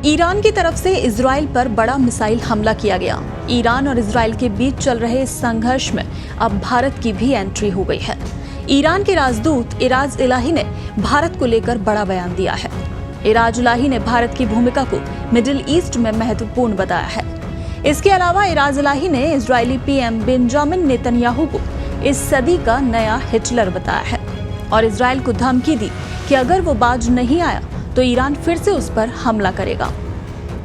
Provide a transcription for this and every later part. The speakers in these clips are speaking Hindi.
ईरान की तरफ से इजराइल पर बड़ा मिसाइल हमला किया गया। ईरान और इजराइल के बीच चल रहे इस संघर्ष में अब भारत की भी एंट्री हो गई है। ईरान के राजदूत इराज इलाही ने भारत को लेकर बड़ा बयान दिया है। इराज इलाही ने भारत की भूमिका को मिडिल ईस्ट में महत्वपूर्ण बताया है। इसके अलावा इराज इलाही ने इजरायली पीएम बेंजामिन नेतन्याहू को इस सदी का नया हिटलर बताया है और इजराइल को धमकी दी कि अगर वो बाज नहीं आया तो ईरान फिर से उस पर हमला करेगा।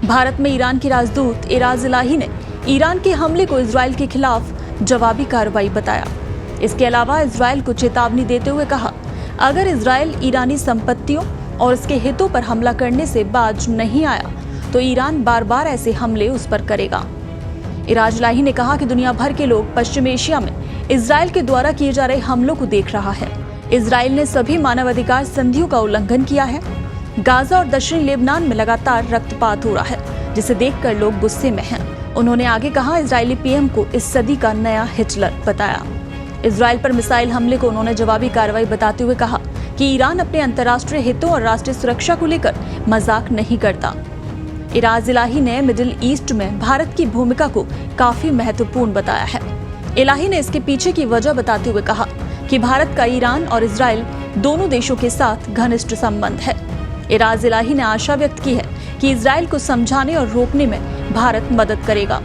भारत में ईरान के राजदूत इराज इलाही ने ईरान के हमले को इजराइल के खिलाफ जवाबी कार्रवाई बताया। इसके अलावा इजराइल को चेतावनी देते हुए कहा, अगर इजराइल ईरानी संपत्तियों और उसके हितों पर हमला करने से बाज नहीं आया तो ईरान बार बार ऐसे हमले उस पर करेगा। इराज इलाही ने कहा कि दुनिया भर के लोग पश्चिम एशिया में इजराइल के द्वारा किए जा रहे हमलों को देख रहा है। इजराइल ने सभी मानवाधिकार संधियों का उल्लंघन किया है। गाजा और दक्षिणी लेबनान में लगातार रक्तपात हो रहा है, जिसे देखकर लोग गुस्से में हैं। उन्होंने आगे कहा, इजरायली पीएम को इस सदी का नया हिटलर बताया। इजराइल पर मिसाइल हमले को उन्होंने जवाबी कार्रवाई बताते हुए कहा कि ईरान अपने अंतर्राष्ट्रीय हितों और राष्ट्रीय सुरक्षा को लेकर मजाक नहीं करता। इराज इलाही ने मिडिल ईस्ट में भारत की भूमिका को काफी महत्वपूर्ण बताया है। इलाही ने इसके पीछे की वजह बताते हुए कहा कि भारत का ईरान और इजराइल दोनों देशों के साथ घनिष्ठ संबंध है। इराज इलाही ने आशा व्यक्त की है कि इजराइल को समझाने और रोकने में भारत मदद करेगा।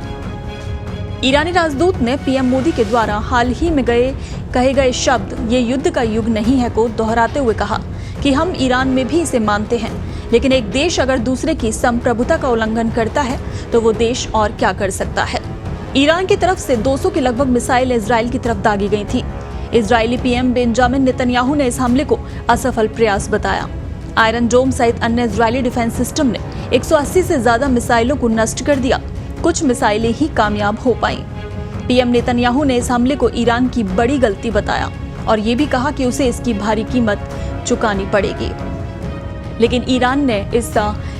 ईरानी राजदूत ने पीएम मोदी के द्वारा हाल ही में कहे गए शब्द "ये युद्ध का युग नहीं है" को दोहराते हुए कहा कि हम ईरान में भी इसे मानते हैं, लेकिन एक देश अगर दूसरे की संप्रभुता का उल्लंघन करता है तो वो देश और क्या कर सकता है। ईरान की तरफ से 200 के लगभग मिसाइल इजराइल की तरफ दागी गई थी। इजरायली पीएम बेंजामिन नेतन्याहू ने इस हमले को असफल प्रयास बताया। आयरन डोम सहित अन्य इजरायली डिफेंस सिस्टम ने 180 से ज्यादा मिसाइलों को नष्ट कर दिया। कुछ मिसाइलें ही कामयाब हो पाईं। पीएम नेतन्याहू ने इस हमले को ईरान की बड़ी गलती बताया और ये भी कहा कि उसे इसकी भारी कीमत चुकानी पड़ेगी। लेकिन ईरान ने इस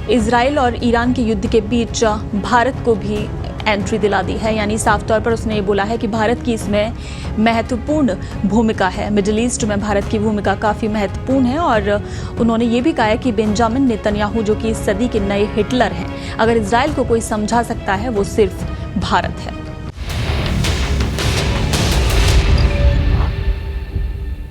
इजराइल और ईरान के युद्ध के बीच भारत को भी एंट्री दिला दी है, यानी साफ तौर पर उसने ये बोला है कि भारत की इसमें महत्वपूर्ण भूमिका है। मिडिल ईस्ट में भारत की भूमिका काफ़ी महत्वपूर्ण है और उन्होंने ये भी कहा है कि बेंजामिन नेतन्याहू जो कि इस सदी के नए हिटलर हैं, अगर इजराइल को कोई समझा सकता है वो सिर्फ भारत है।